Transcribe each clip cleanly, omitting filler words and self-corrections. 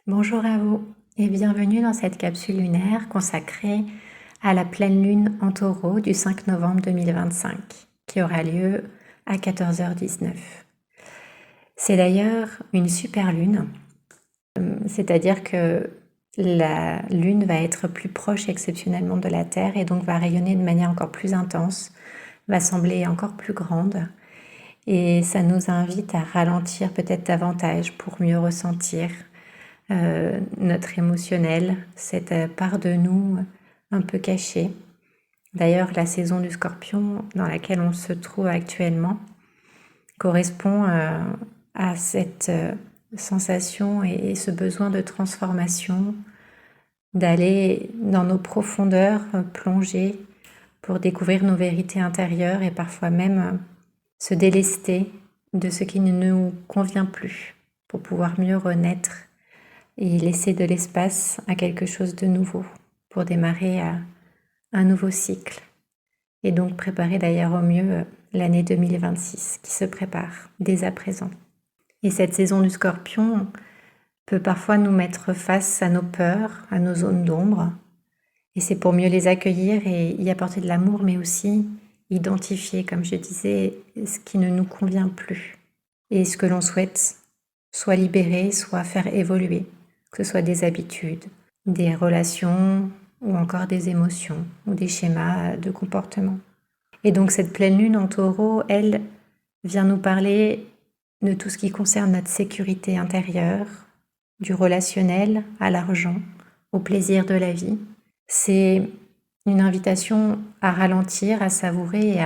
Bonjour à vous et bienvenue dans cette capsule lunaire consacrée à la pleine lune en taureau du 5 novembre 2025 qui aura lieu à 14h19. C'est d'ailleurs une super lune, c'est-à-dire que la lune va être plus proche exceptionnellement de la Terre et donc va rayonner de manière encore plus intense, va sembler encore plus grande et ça nous invite à ralentir peut-être davantage pour mieux ressentir notre émotionnel, cette part de nous un peu cachée. D'ailleurs, la saison du Scorpion dans laquelle on se trouve actuellement correspond à cette sensation et ce besoin de transformation, d'aller dans nos profondeurs, plonger pour découvrir nos vérités intérieures et parfois même se délester de ce qui ne nous convient plus pour pouvoir mieux renaître et laisser de l'espace à quelque chose de nouveau pour démarrer un nouveau cycle et donc préparer d'ailleurs au mieux l'année 2026 qui se prépare dès à présent. Et cette saison du Scorpion peut parfois nous mettre face à nos peurs, à nos zones d'ombre, et c'est pour mieux les accueillir et y apporter de l'amour, mais aussi identifier, comme je disais, ce qui ne nous convient plus et ce que l'on souhaite soit libérer, soit faire évoluer, que ce soit des habitudes, des relations ou encore des émotions ou des schémas de comportement. Et donc cette pleine lune en taureau, elle vient nous parler de tout ce qui concerne notre sécurité intérieure, du relationnel à l'argent, au plaisir de la vie. C'est une invitation à ralentir, à savourer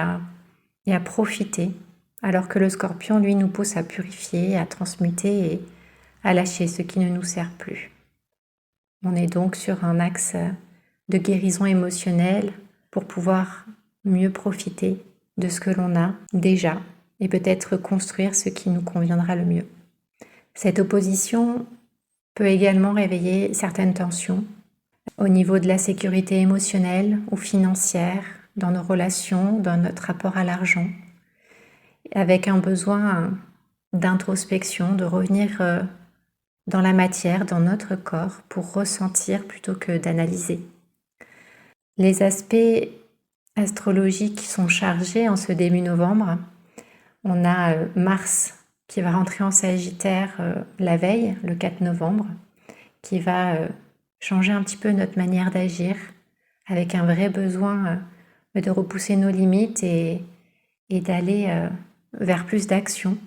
et à profiter, alors que le Scorpion, lui, nous pousse à purifier, à transmuter et à lâcher ce qui ne nous sert plus. On est donc sur un axe de guérison émotionnelle pour pouvoir mieux profiter de ce que l'on a déjà et peut-être construire ce qui nous conviendra le mieux. Cette opposition peut également réveiller certaines tensions au niveau de la sécurité émotionnelle ou financière, dans nos relations, dans notre rapport à l'argent, avec un besoin d'introspection, de revenir dans la matière, dans notre corps, pour ressentir plutôt que d'analyser. Les aspects astrologiques sont chargés en ce début novembre. On a Mars qui va rentrer en Sagittaire la veille, le 4 novembre, qui va changer un petit peu notre manière d'agir, avec un vrai besoin de repousser nos limites et d'aller vers plus d'action.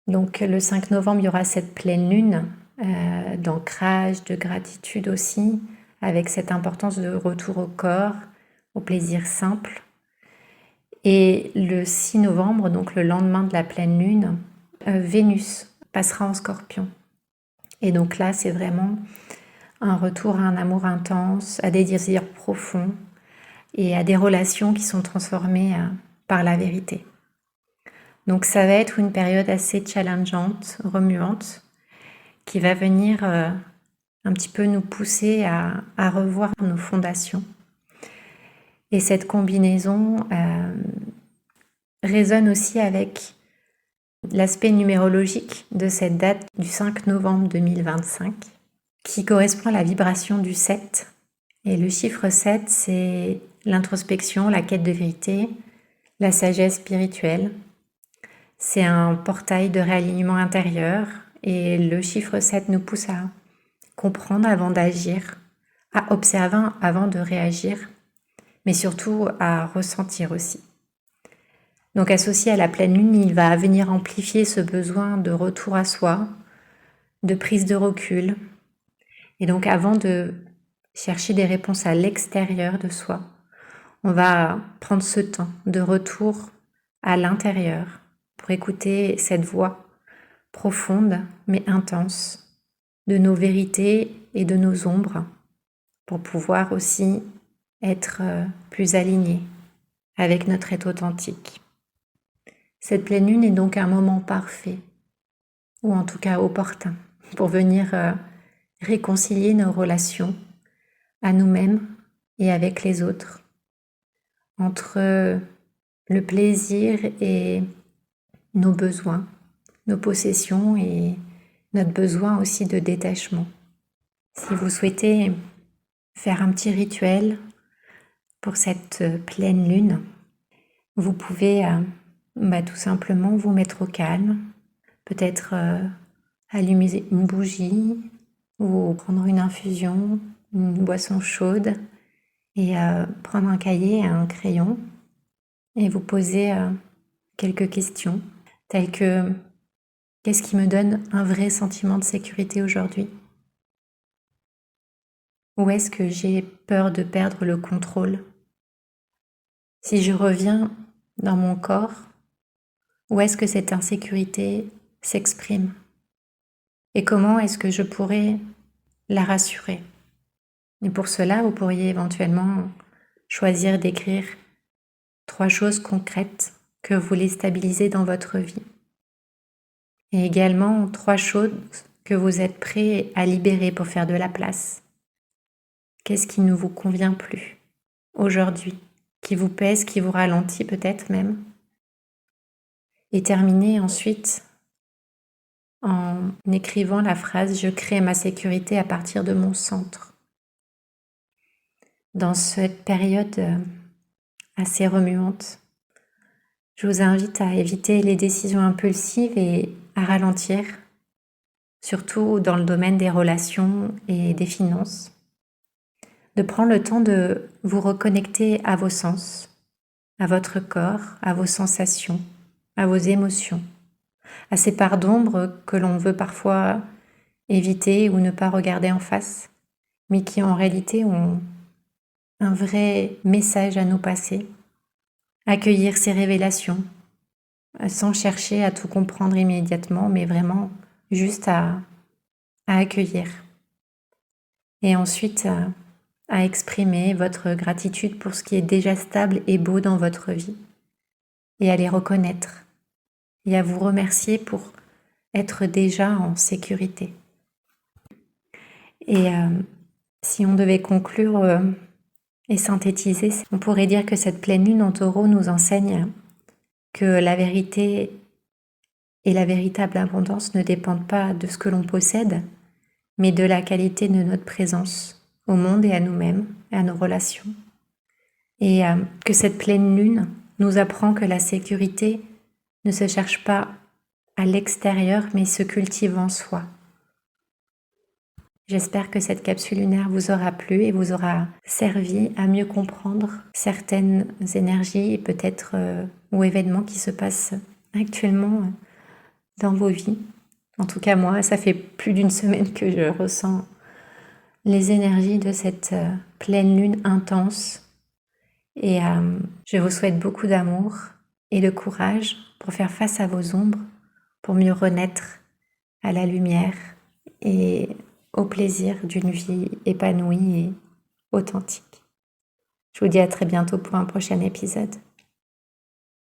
Donc le 5 novembre, il y aura cette pleine lune d'ancrage, de gratitude aussi, avec cette importance de retour au corps, au plaisir simple. Et le 6 novembre, donc le lendemain de la pleine lune, Vénus passera en Scorpion. Et donc là, c'est vraiment un retour à un amour intense, à des désirs profonds et à des relations qui sont transformées par la vérité. Donc ça va être une période assez challengeante, remuante, qui va venir un petit peu nous pousser à revoir nos fondations. Et cette combinaison résonne aussi avec l'aspect numérologique de cette date du 5 novembre 2025, qui correspond à la vibration du 7. Et le chiffre 7, c'est l'introspection, la quête de vérité, la sagesse spirituelle. C'est un portail de réalignement intérieur et le chiffre 7 nous pousse à comprendre avant d'agir, à observer avant de réagir, mais surtout à ressentir aussi. Donc associé à la pleine lune, il va venir amplifier ce besoin de retour à soi, de prise de recul. Et donc avant de chercher des réponses à l'extérieur de soi, on va prendre ce temps de retour à l'intérieur pour écouter cette voix profonde mais intense de nos vérités et de nos ombres pour pouvoir aussi être plus alignés avec notre être authentique. Cette pleine lune est donc un moment parfait, ou en tout cas opportun, pour venir réconcilier nos relations à nous-mêmes et avec les autres, entre le plaisir et nos besoins, nos possessions et notre besoin aussi de détachement. Si vous souhaitez faire un petit rituel pour cette pleine lune, vous pouvez tout simplement vous mettre au calme, peut-être allumer une bougie ou prendre une infusion, une boisson chaude et prendre un cahier et un crayon et vous poser quelques questions telles que: qu'est-ce qui me donne un vrai sentiment de sécurité aujourd'hui? Où est-ce que j'ai peur de perdre le contrôle? Si je reviens dans mon corps, où est-ce que cette insécurité s'exprime? Et comment est-ce que je pourrais la rassurer? Et pour cela, vous pourriez éventuellement choisir d'écrire 3 choses concrètes que vous voulez stabiliser dans votre vie. Et également 3 choses que vous êtes prêt à libérer pour faire de la place. Qu'est-ce qui ne vous convient plus aujourd'hui, qui vous pèse, qui vous ralentit peut-être même? Et terminez ensuite en écrivant la phrase: je crée ma sécurité à partir de mon centre. Dans cette période assez remuante, je vous invite à éviter les décisions impulsives et à ralentir, surtout dans le domaine des relations et des finances. De prendre le temps de vous reconnecter à vos sens, à votre corps, à vos sensations, à vos émotions, à ces parts d'ombre que l'on veut parfois éviter ou ne pas regarder en face, mais qui en réalité ont un vrai message à nous passer. Accueillir ces révélations, sans chercher à tout comprendre immédiatement, mais vraiment juste à accueillir. Et ensuite, à exprimer votre gratitude pour ce qui est déjà stable et beau dans votre vie, et à les reconnaître, et à vous remercier pour être déjà en sécurité. Et si on devait conclure et synthétiser, on pourrait dire que cette pleine lune en Taureau nous enseigne que la vérité et la véritable abondance ne dépendent pas de ce que l'on possède, mais de la qualité de notre présence au monde et à nous-mêmes et à nos relations. Et que cette pleine lune nous apprend que la sécurité ne se cherche pas à l'extérieur, mais se cultive en soi. J'espère que cette capsule lunaire vous aura plu et vous aura servi à mieux comprendre certaines énergies et peut-être ou événements qui se passent actuellement dans vos vies. En tout cas, moi, ça fait plus d'1 semaine que je ressens les énergies de cette pleine lune intense. Et je vous souhaite beaucoup d'amour et de courage pour faire face à vos ombres, pour mieux renaître à la lumière et au plaisir d'une vie épanouie et authentique. Je vous dis à très bientôt pour un prochain épisode.